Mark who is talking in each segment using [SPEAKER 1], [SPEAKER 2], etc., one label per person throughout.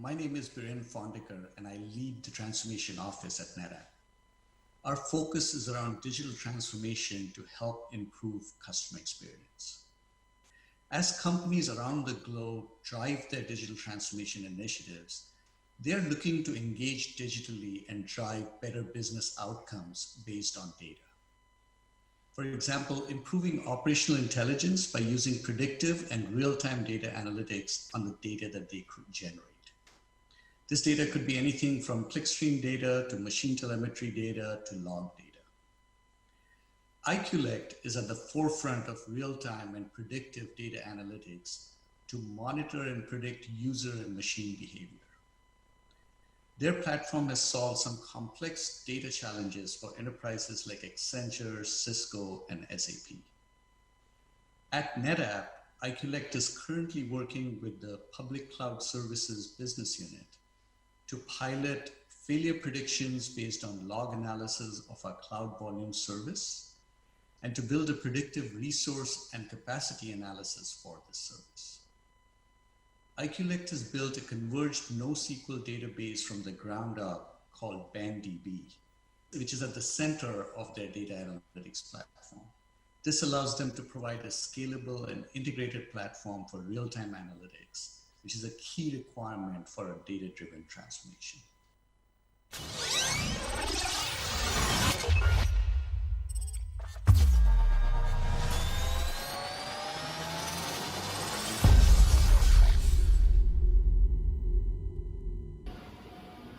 [SPEAKER 1] My name is Biren Fondiker, and I lead the Transformation Office at NetApp. Our focus is around digital transformation to help improve customer experience. As companies around the globe drive their digital transformation initiatives, they're looking to engage digitally and drive better business outcomes based on data. For example, improving operational intelligence by using predictive and real-time data analytics on the data that they generate. This data could be anything from clickstream data to machine telemetry data to log data. IQLect is at the forefront of real-time and predictive data analytics to monitor and predict user and machine behavior. Their platform has solved some complex data challenges for enterprises like Accenture, Cisco, and SAP. At NetApp, IQLect is currently working with the Public Cloud Services business unit to pilot failure predictions based on log analysis of our Cloud Volume Service and to build a predictive resource and capacity analysis for this service. IQLect has built a converged NoSQL database from the ground up called BangDB, which is at the center of their data analytics platform. This allows them to provide a scalable and integrated platform for real-time analytics, which is a key requirement for a data-driven transformation.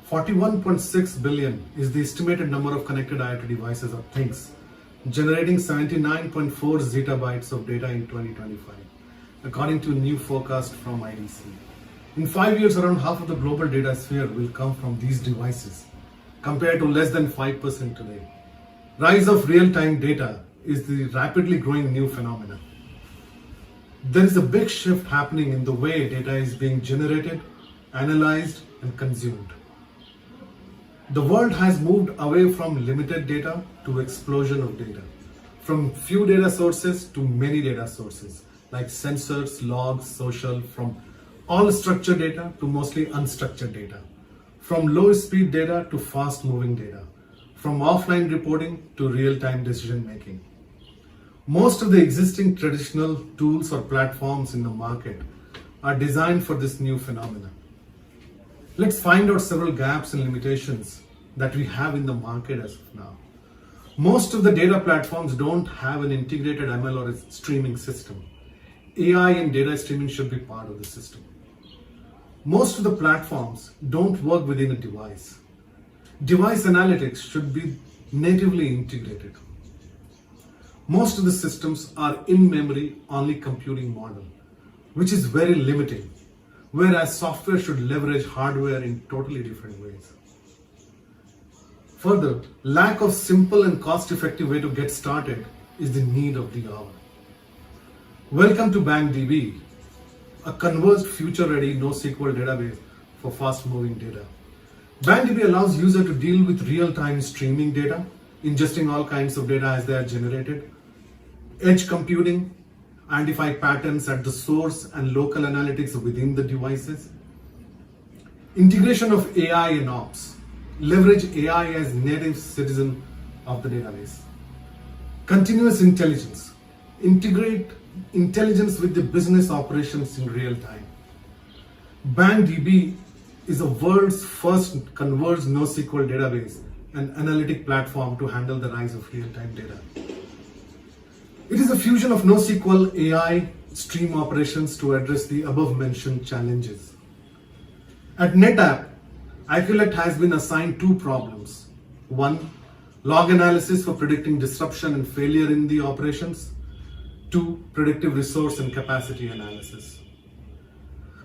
[SPEAKER 2] $41.6 billion is the estimated number of connected IoT devices or things, generating 79.4 zettabytes of data in 2025, according to a new forecast from IDC. In 5 years, around half of the global data sphere will come from these devices, compared to less than 5% today. Rise of real-time data is the rapidly growing new phenomenon. There is a big shift happening in the way data is being generated, analyzed, and consumed. The world has moved away from limited data to explosion of data, from few data sources to many data sources, like sensors, logs, social, from all structured data to mostly unstructured data, from low-speed data to fast-moving data, from offline reporting to real-time decision-making. Most of the existing traditional tools or platforms in the market are designed for this new phenomenon. Let's find out several gaps and limitations that we have in the market as of now. Most of the data platforms don't have an integrated ML or a streaming system. AI and data streaming should be part of the system. Most of the platforms don't work within a device. Device analytics should be natively integrated. Most of the systems are in-memory only computing model, which is very limiting, whereas software should leverage hardware in totally different ways. Further, lack of simple and cost-effective way to get started is the need of the hour. Welcome to BangDB, a converged future-ready NoSQL database for fast-moving data. BangDB allows users to deal with real-time streaming data, ingesting all kinds of data as they are generated, edge computing, identify patterns at the source and local analytics within the devices, integration of AI and ops, leverage AI as native citizen of the database, continuous intelligence, integrate intelligence with the business operations in real time. BangDB is the world's first converged NoSQL database and analytic platform to handle the rise of real-time data. It is a fusion of NoSQL, AI, stream operations to address the above-mentioned challenges. At NetApp, IQLect has been assigned two problems. One, log analysis for predicting disruption and failure in the operations. Two, predictive resource and capacity analysis.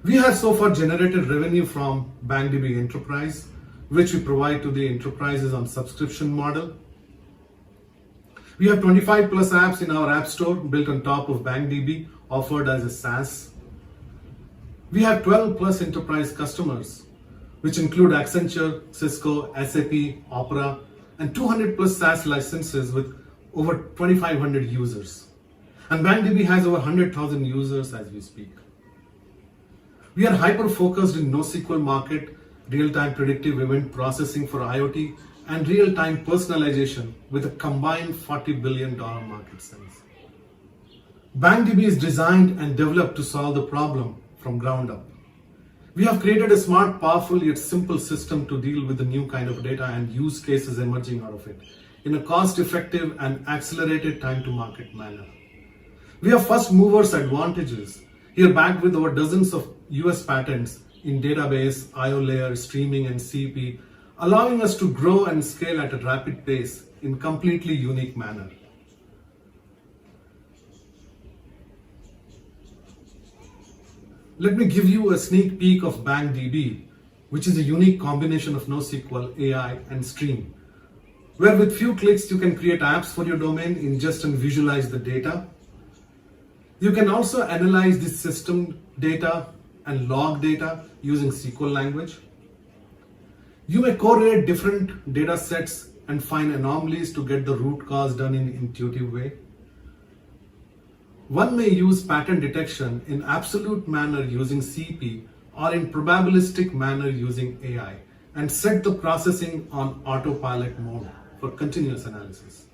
[SPEAKER 2] We have so far generated revenue from BangDB Enterprise, which we provide to the enterprises on subscription model. We have 25 plus apps in our app store built on top of BangDB, offered as a SaaS. We have 12 plus enterprise customers, which include Accenture, Cisco, SAP, Opera, and 200 plus SaaS licenses with over 2,500 users. And BangDB has over 100,000 users as we speak. We are hyper-focused in NoSQL market, real-time predictive event processing for IoT, and real-time personalization with a combined $40 billion market size. BankDB is designed and developed to solve the problem from ground up. We have created a smart, powerful yet simple system to deal with the new kind of data and use cases emerging out of it in a cost-effective and accelerated time-to-market manner. We have first movers advantages, here backed with over dozens of US patents in database, IO layer, streaming, and CP, allowing us to grow and scale at a rapid pace in completely unique manner. Let me give you a sneak peek of BankDB, which is a unique combination of NoSQL, AI, and Stream, where with few clicks you can create apps for your domain, ingest and visualize the data. You can also analyze the system data and log data using SQL language. You may correlate different data sets and find anomalies to get the root cause done in an intuitive way. One may use pattern detection in absolute manner using CP or in probabilistic manner using AI and set the processing on autopilot mode for continuous analysis.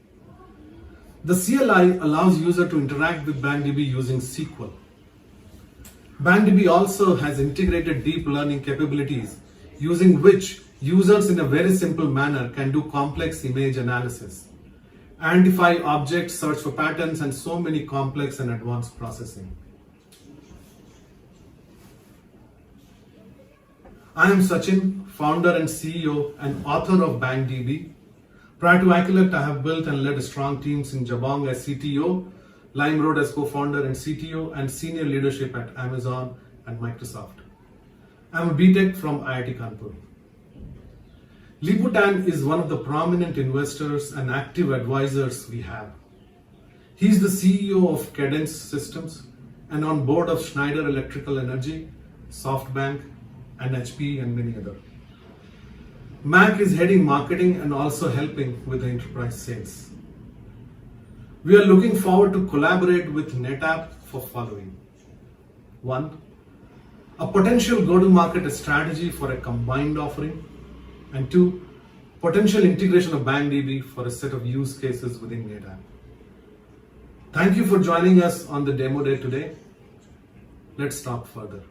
[SPEAKER 2] The CLI allows user to interact with BankDB using SQL. BankDB also has integrated deep learning capabilities using which users in a very simple manner can do complex image analysis, identify objects, search for patterns, and so many complex and advanced processing. I am Sachin, founder and CEO and author of BankDB. Prior to Accolect, I have built and led strong teams in Jabong as CTO, LimeRoad as co-founder and CTO, and senior leadership at Amazon and Microsoft. I'm a BTech from IIT Kanpur. Liputan is one of the prominent investors and active advisors we have. He's the CEO of Cadence Systems and on board of Schneider Electrical Energy, SoftBank, and HP, and many others. Mac is heading marketing and also helping with the enterprise sales. We are looking forward to collaborate with NetApp for following. 1. A potential go-to-market strategy for a combined offering. And 2. Potential integration of BankDB for a set of use cases within NetApp. Thank you for joining us on the demo day today. Let's talk further.